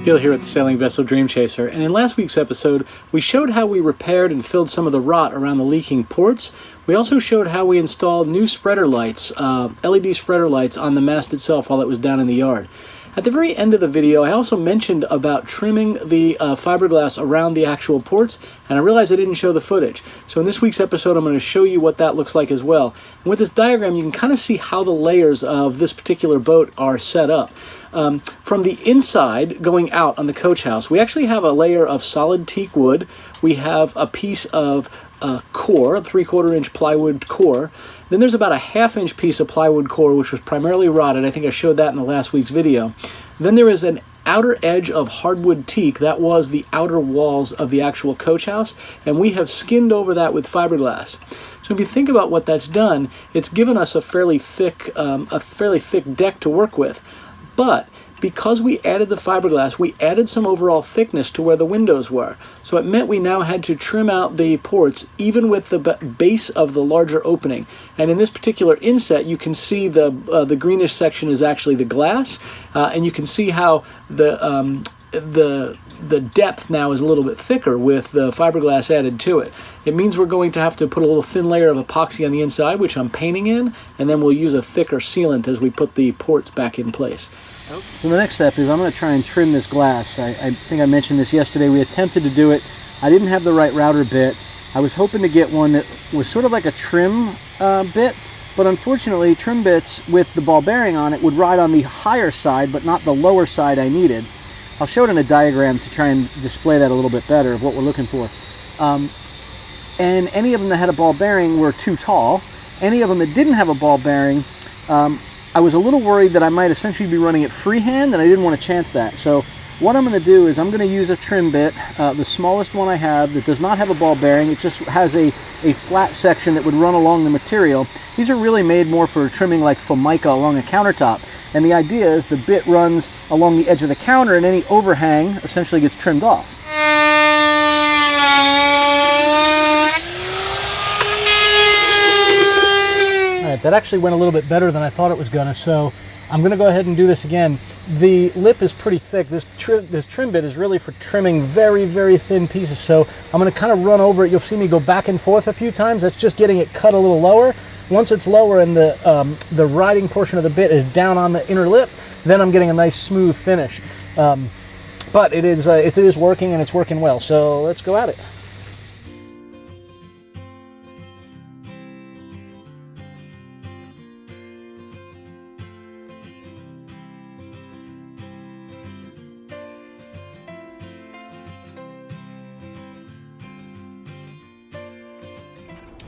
Gil here at the Sailing Vessel Dream Chaser, and in last week's episode we showed how we repaired and filled some of the rot around the leaking ports. We also showed how we installed new spreader lights, LED spreader lights on the mast itself while it was down in the yard. At the very end of the video I also mentioned about trimming the fiberglass around the actual ports, and I realized I didn't show the footage. So in this week's episode I'm going to show you what that looks like as well. And with this diagram you can kind of see how the layers of this particular boat are set up. From the inside going out on the coach house, we actually have a layer of solid teak wood. We have a piece of core, a 3/4 inch plywood core. Then there's about a 1/2 inch piece of plywood core which was primarily rotted. I think I showed that in the last week's video. Then there is an outer edge of hardwood teak. That was the outer walls of the actual coach house, and we have skinned over that with fiberglass. So if you think about what that's done, it's given us a fairly thick deck to work with. But because we added the fiberglass, we added some overall thickness to where the windows were. So it meant we now had to trim out the ports even with the base of the larger opening. And in this particular inset, you can see the greenish section is actually the glass, and you can see how the depth now is a little bit thicker with the fiberglass added to it. It means we're going to have to put a little thin layer of epoxy on the inside, which I'm painting in, and then we'll use a thicker sealant as we put the ports back in place. So the next step is I'm going to try and trim this glass. I think I mentioned this yesterday. We attempted to do it. I didn't have the right router bit. I was hoping to get one that was sort of like a trim bit, but unfortunately trim bits with the ball bearing on it would ride on the higher side but not the lower side I needed. I'll show it in a diagram to try and display that a little bit better of what we're looking for. And any of them that had a ball bearing were too tall. Any of them that didn't have a ball bearing, I was a little worried that I might essentially be running it freehand, and I didn't want to chance that. So what I'm going to do is I'm going to use a trim bit, the smallest one I have that does not have a ball bearing. It just has a flat section that would run along the material. These are really made more for trimming like Formica along a countertop. And the idea is the bit runs along the edge of the counter and any overhang essentially gets trimmed off. That actually went a little bit better than I thought it was gonna, so I'm gonna go ahead and do this again. The lip is pretty thick. This trim bit is really for trimming very, very thin pieces, so I'm gonna kind of run over it. You'll see me go back and forth a few times. That's just getting it cut a little lower. Once it's lower and the riding portion of the bit is down on the inner lip, then I'm getting a nice smooth finish. But it is working, and it's working well, so let's go at it.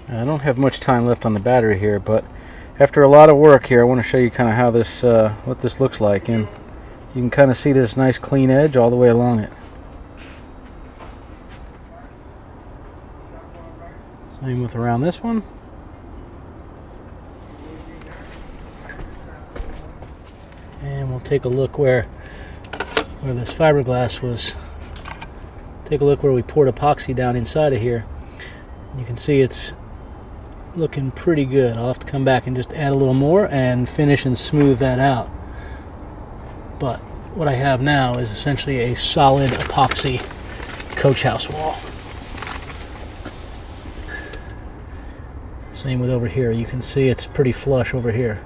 I don't have much time left on the battery here, but after a lot of work here, I want to show you kind of how this, what this looks like, and you can kind of see this nice clean edge all the way along it. Same with around this one. And we'll take a look where this fiberglass was. Take a look where we poured epoxy down inside of here. You can see it's looking pretty good. I'll have to come back and just add a little more and finish and smooth that out. But what I have now is essentially a solid epoxy coach house wall. Same with over here. You can see it's pretty flush over here.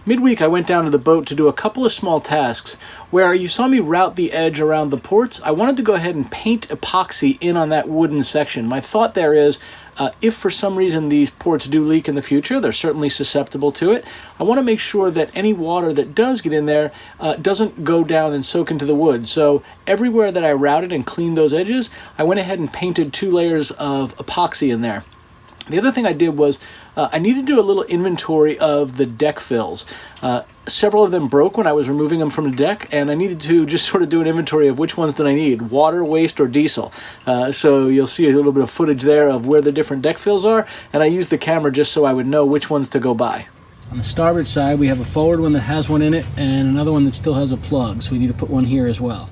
Midweek I went down to the boat to do a couple of small tasks. Where you saw me route the edge around the ports, I wanted to go ahead and paint epoxy in on that wooden section. My thought there is, if for some reason these ports do leak in the future, they're certainly susceptible to it. I want to make sure that any water that does get in there doesn't go down and soak into the wood. So everywhere that I routed and cleaned those edges, I went ahead and painted 2 layers of epoxy in there. The other thing I did was I needed to do a little inventory of the deck fills. Several of them broke when I was removing them from the deck, and I needed to just sort of do an inventory of which ones did I need, water, waste, or diesel. So you'll see a little bit of footage there of where the different deck fills are, and I used the camera just so I would know which ones to go buy. On the starboard side, we have a forward one that has one in it and another one that still has a plug, so we need to put one here as well.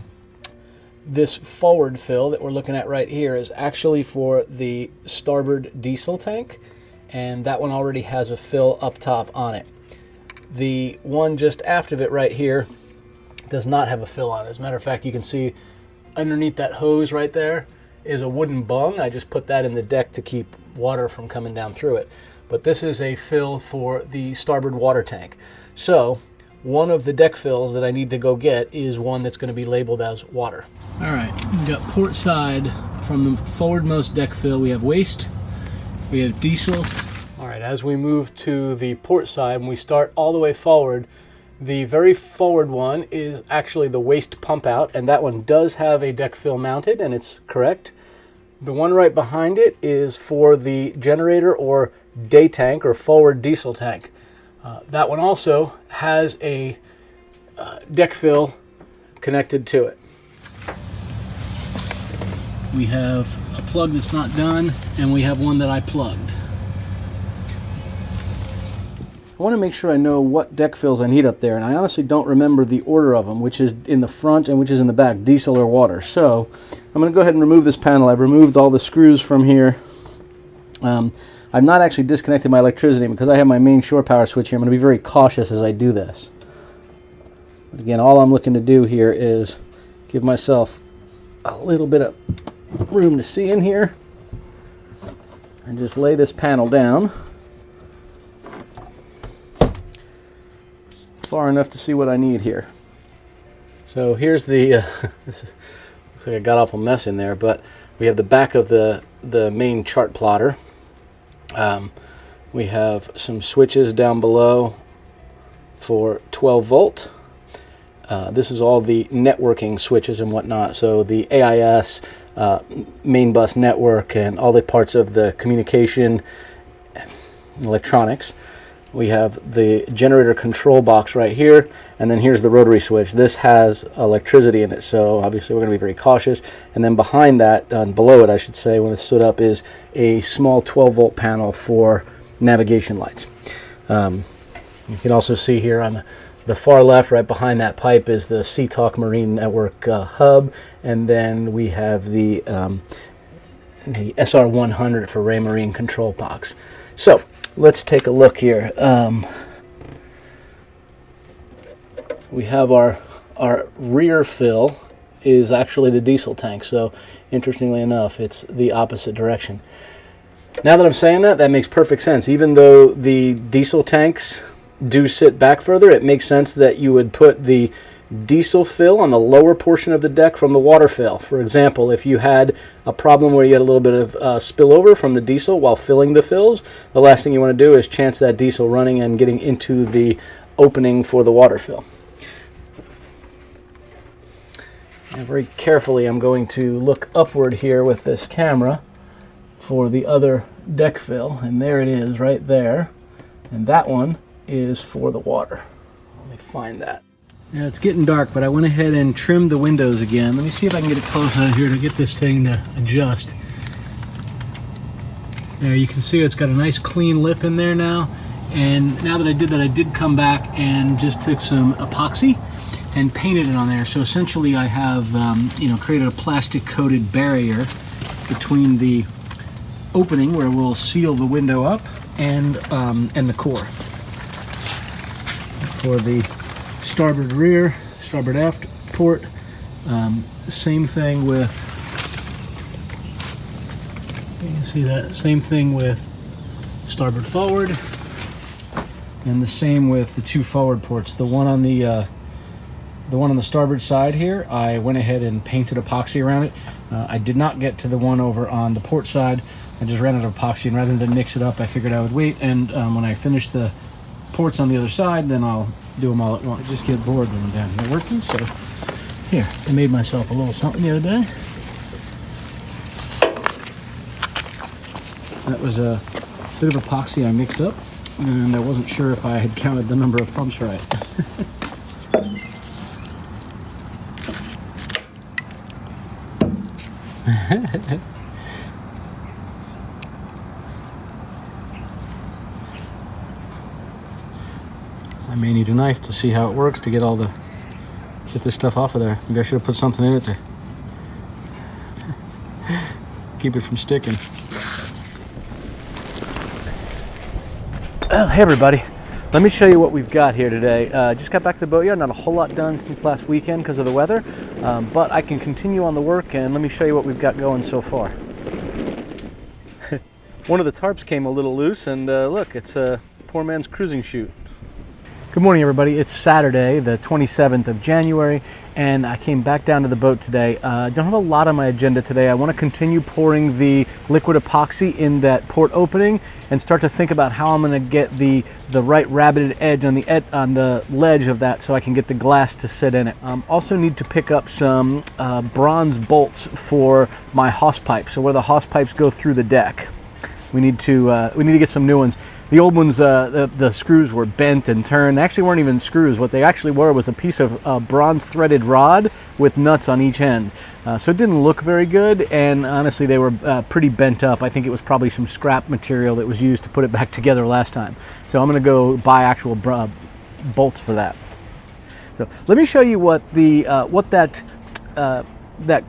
This forward fill that we're looking at right here is actually for the starboard diesel tank, and that one already has a fill up top on it. The one just after it right here does not have a fill on it. As a matter of fact, you can see underneath that hose right there is a wooden bung. I just put that in the deck to keep water from coming down through it. But this is a fill for the starboard water tank. So one of the deck fills that I need to go get is one that's going to be labeled as water. All right, we've got port side. From the forwardmost deck fill, we have waste, we have diesel. All right, as we move to the port side, when we start all the way forward, the very forward one is actually the waste pump out, and that one does have a deck fill mounted, and it's correct. The one right behind it is for the generator or day tank or forward diesel tank. That one also has a deck fill connected to it. We have a plug that's not done, and we have one that I plugged. I want to make sure I know what deck fills I need up there, and I honestly don't remember the order of them, which is in the front and which is in the back, diesel or water. So I'm going to go ahead and remove this panel. I've removed all the screws from here. I've not actually disconnected my electricity because I have my main shore power switch here. I'm going to be very cautious as I do this. But again, all I'm looking to do here is give myself a little bit of room to see in here and just lay this panel down far enough to see what I need here. So here's the looks like I got awful mess in there, but we have the back of the main chart plotter. We have some switches down below for 12 volt. This is all the networking switches and whatnot. So the AIS, main bus network, and all the parts of the communication electronics. We have the generator control box right here, and then here's the rotary switch. This has electricity in it, so obviously we're going to be very cautious. And then behind that, below it I should say, when it's stood up, is a small 12 volt panel for navigation lights. You can also see here on the far left, right behind that pipe, is the Sea Talk Marine Network hub, and then we have the SR100 for Ray Marine control box. So let's take a look here. We have our rear fill is actually the diesel tank, so interestingly enough, it's the opposite direction. Now that I'm saying that, that makes perfect sense. Even though the diesel tanks do sit back further, it makes sense that you would put the diesel fill on the lower portion of the deck from the water fill. For example, if you had a problem where you had a little bit of spillover from the diesel while filling the fills, the last thing you want to do is chance that diesel running and getting into the opening for the water fill. And very carefully I'm going to look upward here with this camera for the other deck fill, and there it is right there, and that one is for the water. Let me find that. Now it's getting dark, but I went ahead and trimmed the windows again. Let me see if I can get it close out here to get this thing to adjust. There, you can see it's got a nice clean lip in there now. And now that I did that, I did come back and just took some epoxy and painted it on there. So essentially I have created a plastic coated barrier between the opening where we'll seal the window up and the core. For the starboard rear, starboard aft port, same thing with, you can see that, same thing with starboard forward, and the same with the two forward ports. The one on the starboard side here, I went ahead and painted epoxy around it. I did not get to the one over on the port side. I just ran out of epoxy, and rather than mix it up, I figured I would wait, and when I finish the ports on the other side, then I'll do them all at once. Just get bored when I'm down here working. So here, I made myself a little something the other day. That was a bit of epoxy I mixed up, and I wasn't sure if I had counted the number of pumps right. I may need a knife to see how it works to get this stuff off of there. Maybe I should have put something in it to keep it from sticking. Well, hey everybody. Let me show you what we've got here today. Just got back to the boatyard. Not a whole lot done since last weekend because of the weather, but I can continue on the work, and let me show you what we've got going so far. One of the tarps came a little loose, and look, it's a poor man's cruising chute. Good morning, everybody. It's Saturday, the 27th of January, and I came back down to the boat today. I don't have a lot on my agenda today. I want to continue pouring the liquid epoxy in that port opening and start to think about how I'm going to get the right rabbited edge on the ledge of that so I can get the glass to sit in it. Also need to pick up some bronze bolts for my hawse pipe, so where the hawse pipes go through the deck. We need to get some new ones. The old ones, the screws were bent and turned. They actually weren't even screws. What they actually were was a piece of bronze threaded rod with nuts on each end. So it didn't look very good, and honestly they were pretty bent up. I think it was probably some scrap material that was used to put it back together last time. So I'm going to go buy actual bolts for that. So let me show you what that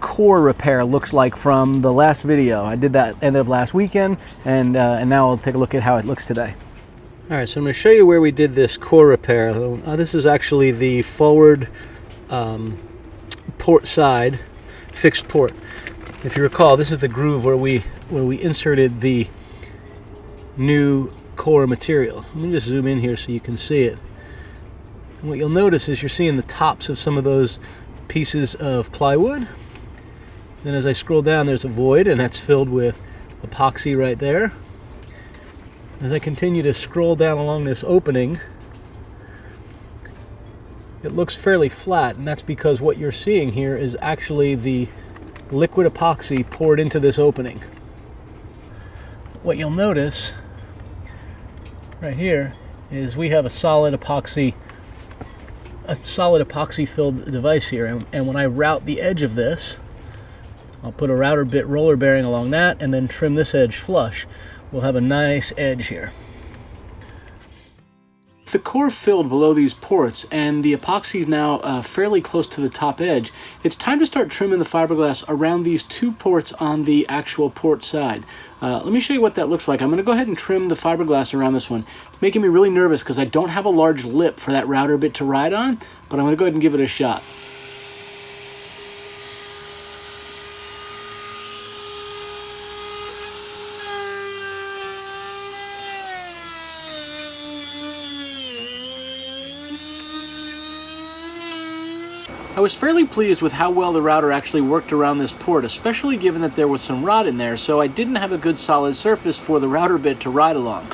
core repair looks like from the last video. I did that end of last weekend, and now I'll take a look at how it looks today. All right, so I'm going to show you where we did this core repair. This is actually the forward port side, fixed port. If you recall, this is the groove where we inserted the new core material. Let me just zoom in here so you can see it. And what you'll notice is you're seeing the tops of some of those pieces of plywood. Then as I scroll down, there's a void, and that's filled with epoxy right there. As I continue to scroll down along this opening, it looks fairly flat, and that's because what you're seeing here is actually the liquid epoxy poured into this opening. What you'll notice right here is we have a solid epoxy filled device here, and when I route the edge of this, I'll put a router bit roller bearing along that and then trim this edge flush. We'll have a nice edge here. The core filled below these ports, and the epoxy is now fairly close to the top edge. It's time to start trimming the fiberglass around these two ports on the actual port side. Let me show you what that looks like. I'm going to go ahead and trim the fiberglass around this one. It's making me really nervous because I don't have a large lip for that router bit to ride on, but I'm going to go ahead and give it a shot. I was fairly pleased with how well the router actually worked around this port, especially given that there was some rot in there, so I didn't have a good solid surface for the router bit to ride along.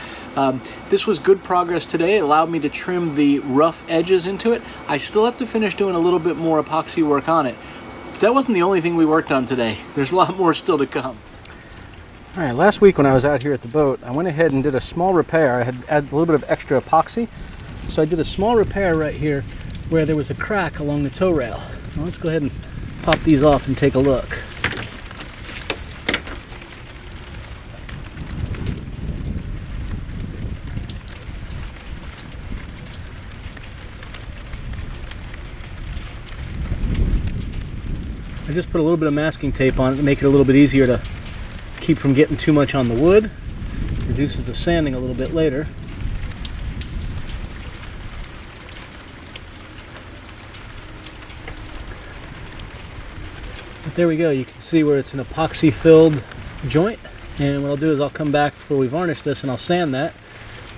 This was good progress today. It allowed me to trim the rough edges into it. I still have to finish doing a little bit more epoxy work on it. But that wasn't the only thing we worked on today. There's a lot more still to come. All right, last week when I was out here at the boat, I went ahead and did a small repair. I had added a little bit of extra epoxy, so I did a small repair right here where there was a crack along the tow rail. Now let's go ahead and pop these off and take a look. I just put a little bit of masking tape on it to make it a little bit easier to keep from getting too much on the wood. Reduces the sanding a little bit later. But there we go. You can see where it's an epoxy filled joint, and what I'll do is I'll come back before we varnish this and I'll sand that.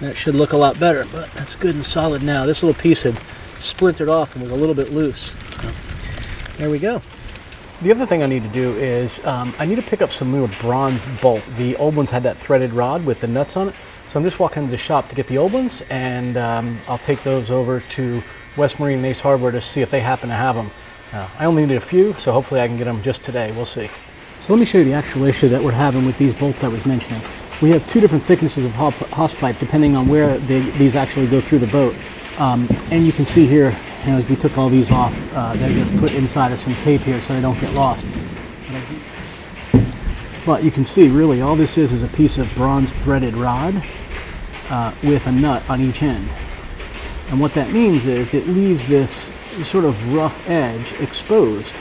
That should look a lot better, but that's good and solid now. This little piece had splintered off and was a little bit loose. So, there we go. The other thing I need to do is I need to pick up some newer bronze bolts. The old ones had that threaded rod with the nuts on it, so I'm just walking into the shop to get the old ones, and I'll take those over to West Marine and Ace Hardware to see if they happen to have them. I only need a few, so hopefully I can get them just today. We'll see. So let me show you the actual issue that we're having with these bolts I was mentioning. We have two different thicknesses of hawse pipe depending on where these actually go through the boat. And you can see here, as we took all these off, they're just put inside of some tape here so they don't get lost. But you can see really all this is a piece of bronze threaded rod with a nut on each end. And what that means is it leaves this sort of rough edge exposed,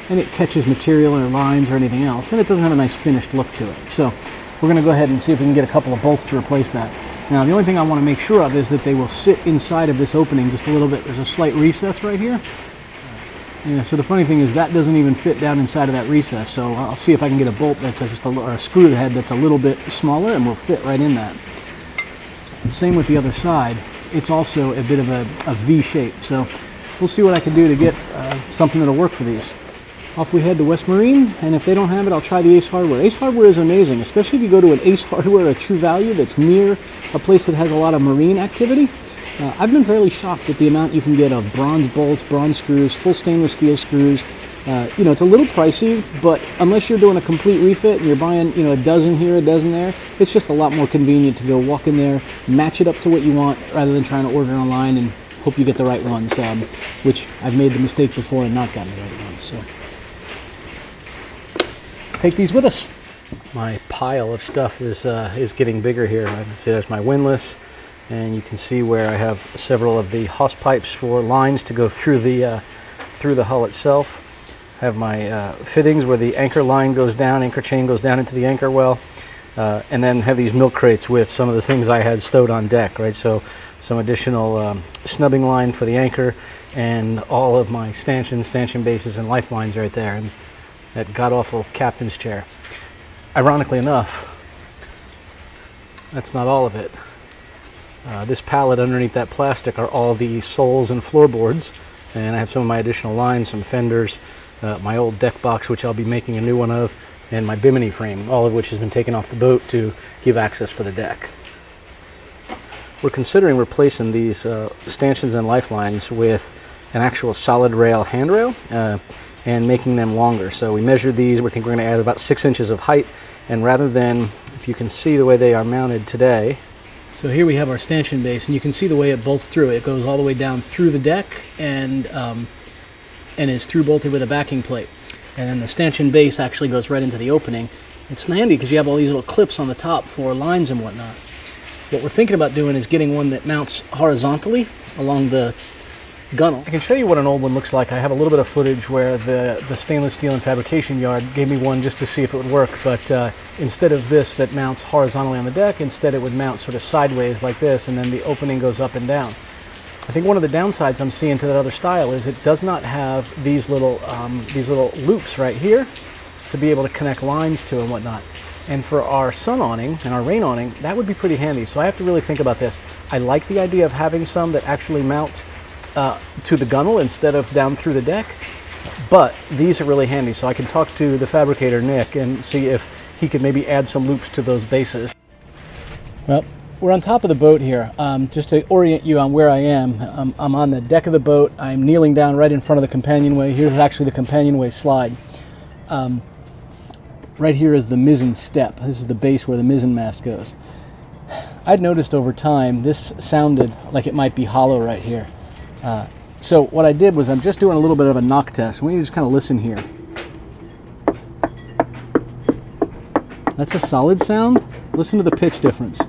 and it catches material or lines or anything else, and it doesn't have a nice finished look to it. So we're going to go ahead and see if we can get a couple of bolts to replace that. Now the only thing I want to make sure of is that they will sit inside of this opening just a little bit. There's a slight recess right here. Yeah, so the funny thing is that doesn't even fit down inside of that recess, so I'll see if I can get a bolt that's just or a screw head that's a little bit smaller and will fit right in that. And same with the other side. It's also a bit of a V shape, so we'll see what I can do to get something that'll work for these. Off we head to West Marine, and if they don't have it, I'll try the Ace Hardware. Ace Hardware is amazing, especially if you go to an Ace Hardware, a True Value that's near a place that has a lot of marine activity. I've been fairly shocked at the amount you can get of bronze bolts, bronze screws, full stainless steel screws. You know, it's a little pricey, but unless you're doing a complete refit and you're buying, you know, a dozen here, a dozen there, it's just a lot more convenient to go walk in there, match it up to what you want, rather than trying to order online and hope you get the right ones, which I've made the mistake before and not gotten the right ones. So let's take these with us. My pile of stuff is getting bigger here. I can see there's my windlass. And you can see where I have several of the hose pipes for lines to go through the hull itself. I have my fittings where the anchor line goes down, anchor chain goes down into the anchor well, and then have these milk crates with some of the things I had stowed on deck, right? So some additional snubbing line for the anchor and all of my stanchion bases and lifelines right there, and that god-awful captain's chair. Ironically enough, that's not all of it. This pallet underneath that plastic are all the soles and floorboards, and I have some of my additional lines, some fenders, my old deck box, which I'll be making a new one of, and my bimini frame, all of which has been taken off the boat to give access for the deck. We're considering replacing these stanchions and lifelines with an actual solid rail handrail and making them longer. So we measured these. We think we're going to add about 6 inches of height, and rather than, if you can see the way they are mounted today. So here we have our stanchion base, and you can see the way it bolts through. It goes all the way down through the deck and is through bolted with a backing plate. And then the stanchion base actually goes right into the opening. It's handy because you have all these little clips on the top for lines and whatnot. What we're thinking about doing is getting one that mounts horizontally along the gunnel. I can show you what an old one looks like. I have a little bit of footage where the stainless steel and fabrication yard gave me one just to see if it would work, but instead of this that mounts horizontally on the deck, instead it would mount sort of sideways like this, and then the opening goes up and down. I think one of the downsides I'm seeing to that other style is it does not have these little loops right here to be able to connect lines to and whatnot. And for our sun awning and our rain awning, that would be pretty handy. So I have to really think about this. I like the idea of having some that actually mount to the gunnel instead of down through the deck, but these are really handy. So I can talk to the fabricator, Nick, and see if he could maybe add some loops to those bases. Well, we're on top of the boat here. Just to orient you on where I am, I'm on the deck of the boat. I'm kneeling down right in front of the companionway. Here's actually the companionway slide. Right here is the mizzen step. This is the base where the mizzen mast goes. I'd noticed over time this sounded like it might be hollow right here. So what I did was I'm just doing a little bit of a knock test. We can just kind of listen here. That's a solid sound. Listen to the pitch difference.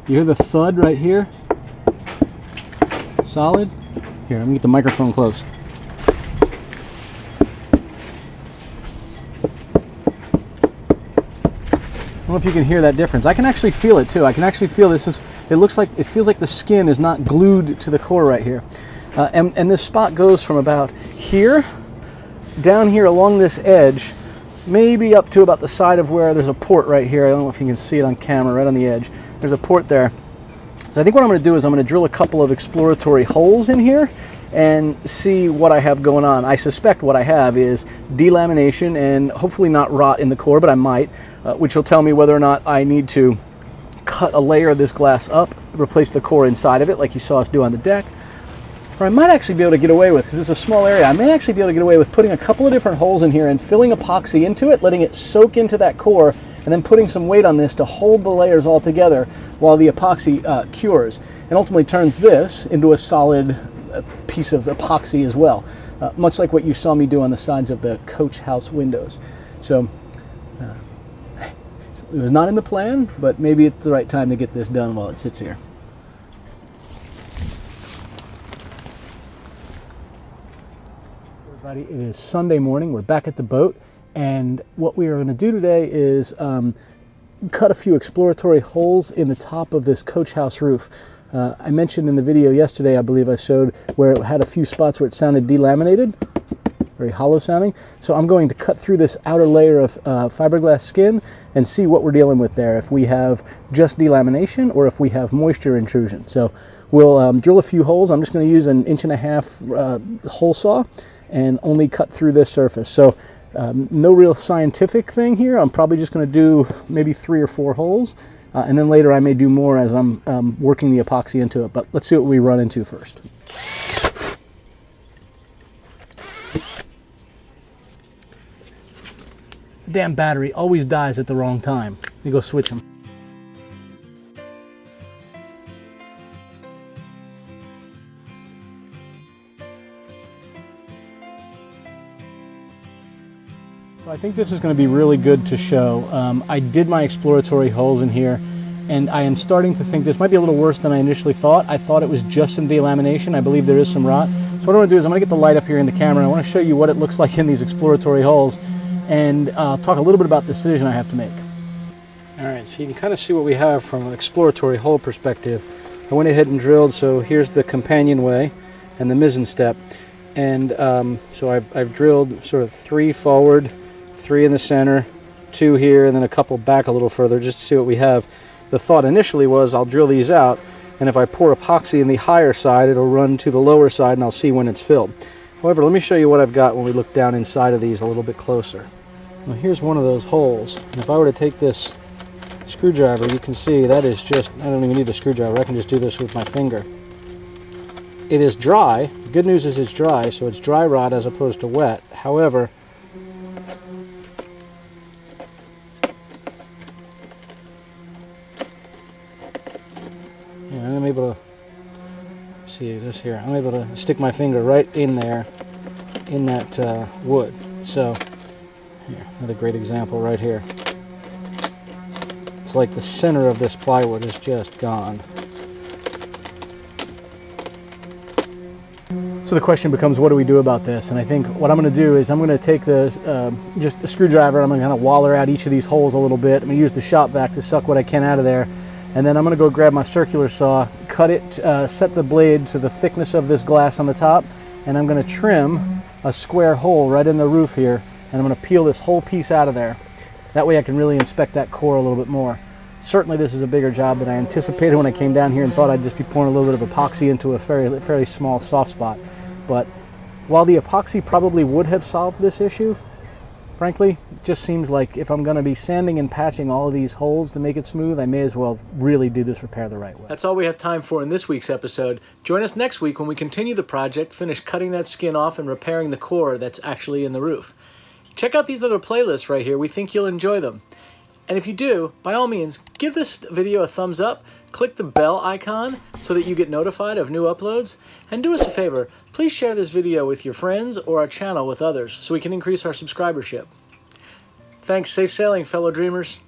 You hear the thud right here? Solid. Here, let me get the microphone close. I don't know if you can hear that difference. I can actually feel it too. I can actually feel this is, it feels like the skin is not glued to the core right here. And this spot goes from about here, down here along this edge, maybe up to about the side of where there's a port right here. I don't know if you can see it on camera, right on the edge. There's a port there. So I think what I'm going to do is I'm going to drill a couple of exploratory holes in here and see what I have going on. I suspect what I have is delamination and hopefully not rot in the core, but I might, which will tell me whether or not I need to cut a layer of this glass up, replace the core inside of it like you saw us do on the deck. Or I might actually be able to get away with, because it's a small area, I may actually be able to get away with putting a couple of different holes in here and filling epoxy into it, letting it soak into that core, and then putting some weight on this to hold the layers all together while the epoxy cures, and ultimately turns this into a solid piece of epoxy as well, much like what you saw me do on the sides of the coach house windows. So it was not in the plan, but maybe it's the right time to get this done while it sits here. Everybody, it is Sunday morning. We're back at the boat, and what we are going to do today is cut a few exploratory holes in the top of this coach house roof. I mentioned in the video yesterday, I believe I showed, where it had a few spots where it sounded delaminated, very hollow sounding. So I'm going to cut through this outer layer of fiberglass skin and see what we're dealing with there, if we have just delamination or if we have moisture intrusion. So we'll drill a few holes. I'm just going to use an 1.5 inch hole saw and only cut through this surface. So no real scientific thing here. I'm probably just going to do maybe 3 or 4 holes, and then later I may do more as I'm working the epoxy into it. But let's see what we run into first. The damn battery always dies at the wrong time. You go switch them. So I think this is going to be really good to show. I did my exploratory holes in here, and I am starting to think this might be a little worse than I initially thought. I thought it was just some delamination. I believe there is some rot. So what I want to do is I'm going to get the light up here in the camera, and I want to show you what it looks like in these exploratory holes, and talk a little bit about the decision I have to make. All right, so you can kind of see what we have from an exploratory hole perspective. I went ahead and drilled, so here's the companionway and the mizzen step. And so I've drilled sort of 3 forward, 3 in the center, 2 here, and then a couple back a little further just to see what we have. The thought initially was I'll drill these out, and if I pour epoxy in the higher side, it'll run to the lower side and I'll see when it's filled. However, let me show you what I've got when we look down inside of these a little bit closer. Well, here's one of those holes. And if I were to take this screwdriver, you can see that is just, I don't even need a screwdriver, I can just do this with my finger. It is dry. The good news is it's dry, so it's dry rot as opposed to wet. However, I'm able to see this here. I'm able to stick my finger right in there, in that wood. So, here, another great example right here. It's like the center of this plywood is just gone. So the question becomes, what do we do about this? And I think what I'm going to do is I'm going to take the just a screwdriver. I'm going to kind of waller out each of these holes a little bit. I'm going to use the shop vac to suck what I can out of there. And then I'm going to go grab my circular saw, cut it, set the blade to the thickness of this glass on the top, and I'm going to trim a square hole right in the roof here, and I'm going to peel this whole piece out of there. That way I can really inspect that core a little bit more. Certainly this is a bigger job than I anticipated when I came down here and thought I'd just be pouring a little bit of epoxy into a fairly small soft spot. But while the epoxy probably would have solved this issue, frankly, it just seems like if I'm going to be sanding and patching all of these holes to make it smooth, I may as well really do this repair the right way. That's all we have time for in this week's episode. Join us next week when we continue the project, finish cutting that skin off and repairing the core that's actually in the roof. Check out these other playlists right here. We think you'll enjoy them. And if you do, by all means, give this video a thumbs up, click the bell icon so that you get notified of new uploads, and do us a favor, please share this video with your friends or our channel with others so we can increase our subscribership. Thanks, safe sailing, fellow dreamers.